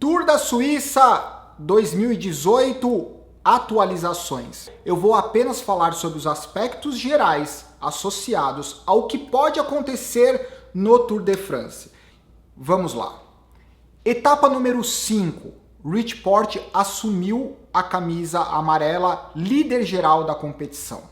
Tour da Suíça 2018, atualizações. Eu vou apenas falar sobre os aspectos gerais associados ao que pode acontecer no Tour de France. Vamos lá. Etapa número 5. Rich Porte assumiu a camisa amarela, líder geral da competição.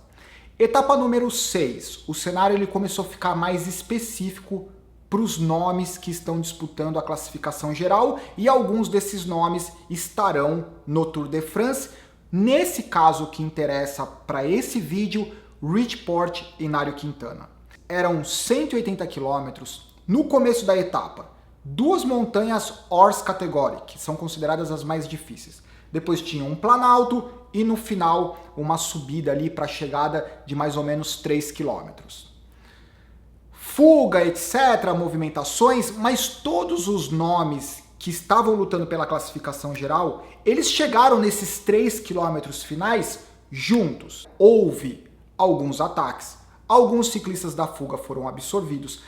Etapa número 6. O cenário ele começou a ficar mais específico para os nomes que estão disputando a classificação geral e alguns desses nomes estarão no Tour de France. Nesse caso que interessa para esse vídeo, Rich Porte e Nairo Quintana. Eram 180 quilômetros no começo da etapa. Duas montanhas Horse Category, que são consideradas as mais difíceis. Depois tinha um planalto e no final uma subida ali para a chegada de mais ou menos 3 quilômetros. Fuga, etc., movimentações, mas todos os nomes que estavam lutando pela classificação geral, eles chegaram nesses 3 quilômetros finais juntos. Houve alguns ataques, alguns ciclistas da fuga foram absorvidos,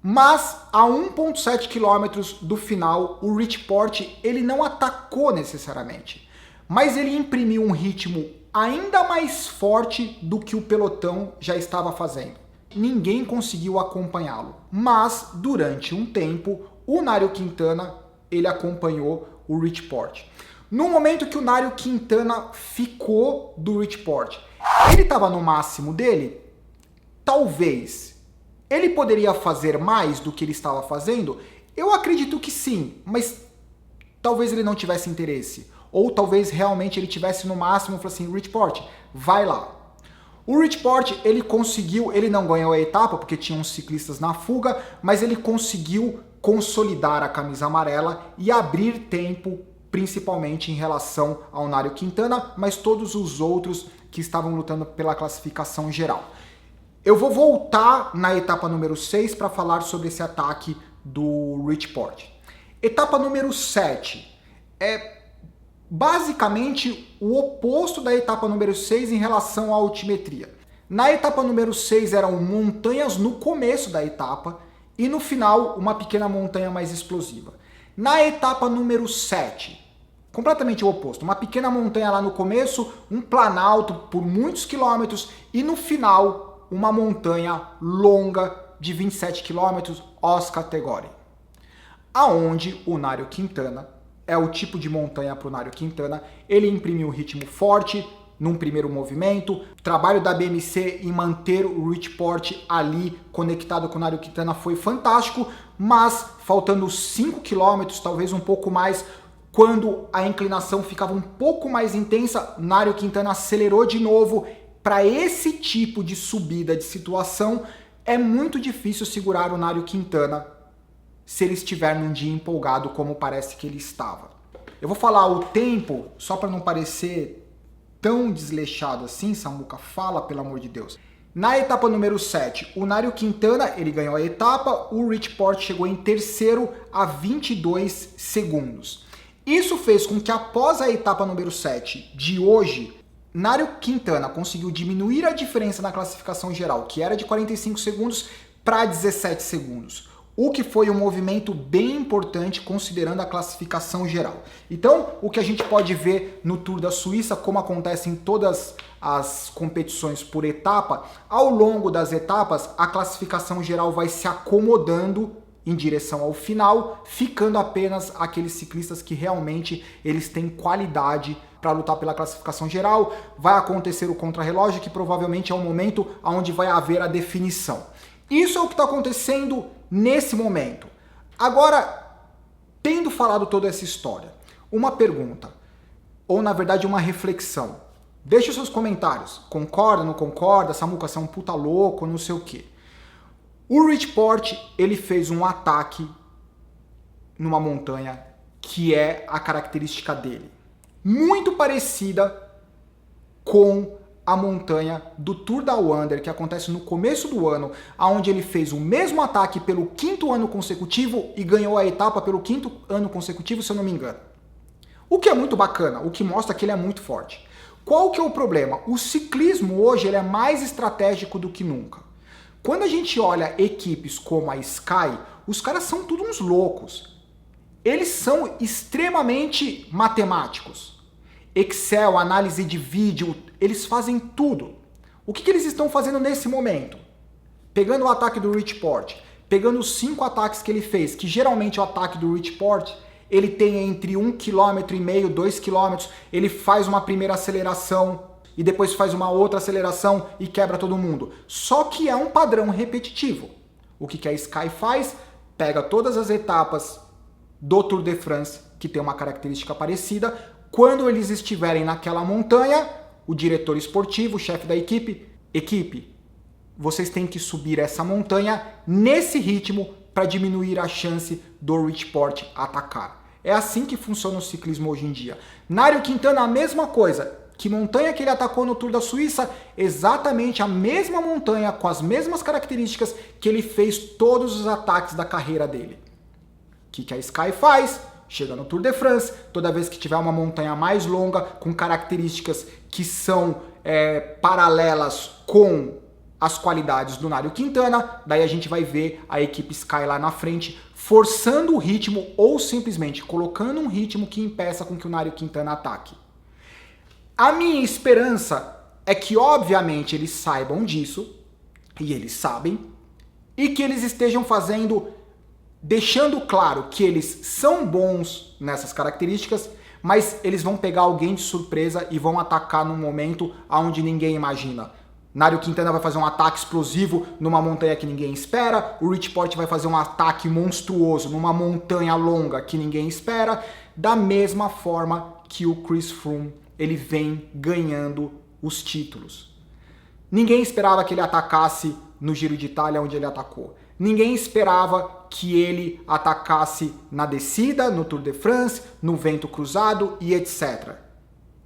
mas a 1,7 quilômetros do final, o Rich Porte ele não atacou necessariamente, mas ele imprimiu um ritmo ainda mais forte do que o pelotão já estava fazendo. Ninguém conseguiu acompanhá-lo, mas durante um tempo o Nairo Quintana ele acompanhou o Rich Porte. No momento que o Nairo Quintana ficou do Rich Porte, ele estava no máximo dele? Talvez. Ele poderia fazer mais do que ele estava fazendo? Eu acredito que sim, mas talvez ele não tivesse interesse. Ou talvez realmente ele tivesse no máximo e falou assim, Rich Porte, vai lá. O Rich Porte, ele conseguiu, ele não ganhou a etapa porque tinham ciclistas na fuga, mas ele conseguiu consolidar a camisa amarela e abrir tempo, principalmente em relação ao Nairo Quintana, mas todos os outros que estavam lutando pela classificação geral. Eu vou voltar na etapa número 6 para falar sobre esse ataque do Rich Porte. Etapa número 7 é basicamente o oposto da etapa número 6 em relação à altimetria. Na etapa número 6 eram montanhas no começo da etapa e no final uma pequena montanha mais explosiva. Na etapa número 7, completamente o oposto, uma pequena montanha lá no começo, um planalto por muitos quilômetros e no final uma montanha longa de 27 quilômetros, Horse Category. Aonde o Nairo Quintana é o tipo de montanha para o Nairo Quintana, ele imprimiu um ritmo forte num primeiro movimento, o trabalho da BMC em manter o Rich Porte ali conectado com o Nairo Quintana foi fantástico, mas faltando 5 km, talvez um pouco mais, quando a inclinação ficava um pouco mais intensa, Nairo Quintana acelerou de novo. Para esse tipo de subida de situação, é muito difícil segurar o Nairo Quintana se ele estiver num dia empolgado como parece que ele estava. Eu vou falar o tempo, só para não parecer tão desleixado assim, Samuca, fala pelo amor de Deus. Na etapa número 7, o Nairo Quintana, ele ganhou a etapa, o Rich Porte chegou em terceiro a 22 segundos. Isso fez com que após a etapa número 7 de hoje, Nairo Quintana conseguiu diminuir a diferença na classificação geral, que era de 45 segundos para 17 segundos. O que foi um movimento bem importante considerando a classificação geral. Então, o que a gente pode ver no Tour da Suíça, como acontece em todas as competições por etapa, ao longo das etapas, a classificação geral vai se acomodando em direção ao final, ficando apenas aqueles ciclistas que realmente eles têm qualidade para lutar pela classificação geral. Vai acontecer o contrarrelógio, que provavelmente é o momento onde vai haver a definição. Isso é o que está acontecendo nesse momento. Agora, tendo falado toda essa história, uma pergunta, ou na verdade uma reflexão. Deixe os seus comentários. Concorda, não concorda? Samuca, você é um puta louco, não sei o quê. O Rich Porte, ele fez um ataque numa montanha que é a característica dele. Muito parecida com a montanha do Tour Down Under, que acontece no começo do ano, onde ele fez o mesmo ataque pelo 5º ano consecutivo e ganhou a etapa pelo 5º ano consecutivo, se eu não me engano. O que é muito bacana, o que mostra que ele é muito forte. Qual que é o problema? O ciclismo hoje ele é mais estratégico do que nunca. Quando a gente olha equipes como a Sky, os caras são tudo uns loucos. eles são extremamente matemáticos. Excel, análise de vídeo, eles fazem tudo. O que eles estão fazendo nesse momento? Pegando o ataque do Rich Port, pegando os 5 ataques que ele fez, que geralmente o ataque do Rich Port, ele tem entre 1,5 km, 2 km, ele faz uma primeira aceleração e depois faz uma outra aceleração e quebra todo mundo. Só que é um padrão repetitivo. O que a Sky faz? Pega todas as etapas do Tour de France, que tem uma característica parecida. Quando eles estiverem naquela montanha, o diretor esportivo, o chefe da equipe, vocês têm que subir essa montanha nesse ritmo para diminuir a chance do Rich Port atacar. É assim que funciona o ciclismo hoje em dia. Nairo Quintana, a mesma coisa. Que montanha que ele atacou no Tour da Suíça? Exatamente a mesma montanha, com as mesmas características que ele fez todos os ataques da carreira dele. O que a Sky faz? Chega no Tour de France, toda vez que tiver uma montanha mais longa, com características que são paralelas com as qualidades do Nairo Quintana, daí a gente vai ver a equipe Sky lá na frente, forçando o ritmo ou simplesmente colocando um ritmo que impeça com que o Nairo Quintana ataque. A minha esperança é que, obviamente, eles saibam disso, e eles sabem, e que eles estejam deixando claro que eles são bons nessas características, mas eles vão pegar alguém de surpresa e vão atacar num momento onde ninguém imagina. Nairo Quintana vai fazer um ataque explosivo numa montanha que ninguém espera, o Rich Port vai fazer um ataque monstruoso numa montanha longa que ninguém espera, da mesma forma que o Chris Froome ele vem ganhando os títulos. Ninguém esperava que ele atacasse no Giro de Itália, onde ele atacou. Ninguém esperava que ele atacasse na descida, no Tour de France, no vento cruzado e etc.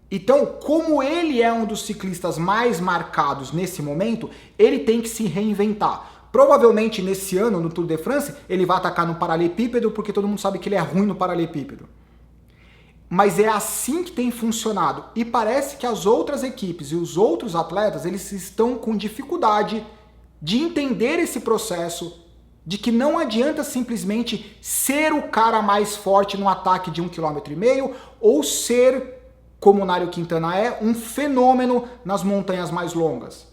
Então, como ele é um dos ciclistas mais marcados nesse momento, ele tem que se reinventar. Provavelmente nesse ano, no Tour de France, ele vai atacar no paralelepípedo, porque todo mundo sabe que ele é ruim no paralelepípedo. Mas é assim que tem funcionado. E parece que as outras equipes e os outros atletas, eles estão com dificuldade de entender esse processo, de que não adianta simplesmente ser o cara mais forte no ataque de 1,5 km ou ser, como o Nairo Quintana é, um fenômeno nas montanhas mais longas.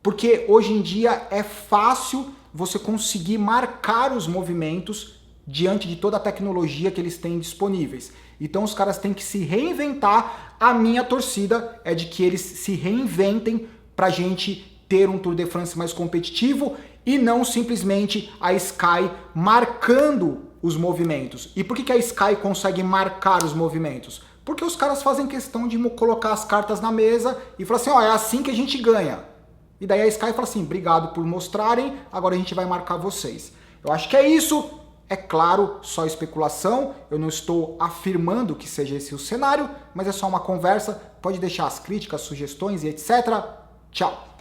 Porque hoje em dia é fácil você conseguir marcar os movimentos diante de toda a tecnologia que eles têm disponíveis. Então os caras têm que se reinventar. A minha torcida é de que eles se reinventem pra gente ter um Tour de France mais competitivo e não simplesmente a Sky marcando os movimentos. E por que a Sky consegue marcar os movimentos? Porque os caras fazem questão de colocar as cartas na mesa e falar assim, ó, é assim que a gente ganha. E daí a Sky fala assim, obrigado por mostrarem, agora a gente vai marcar vocês. Eu acho que é isso. É claro, só especulação, eu não estou afirmando que seja esse o cenário, mas é só uma conversa, pode deixar as críticas, sugestões e etc. Tchau!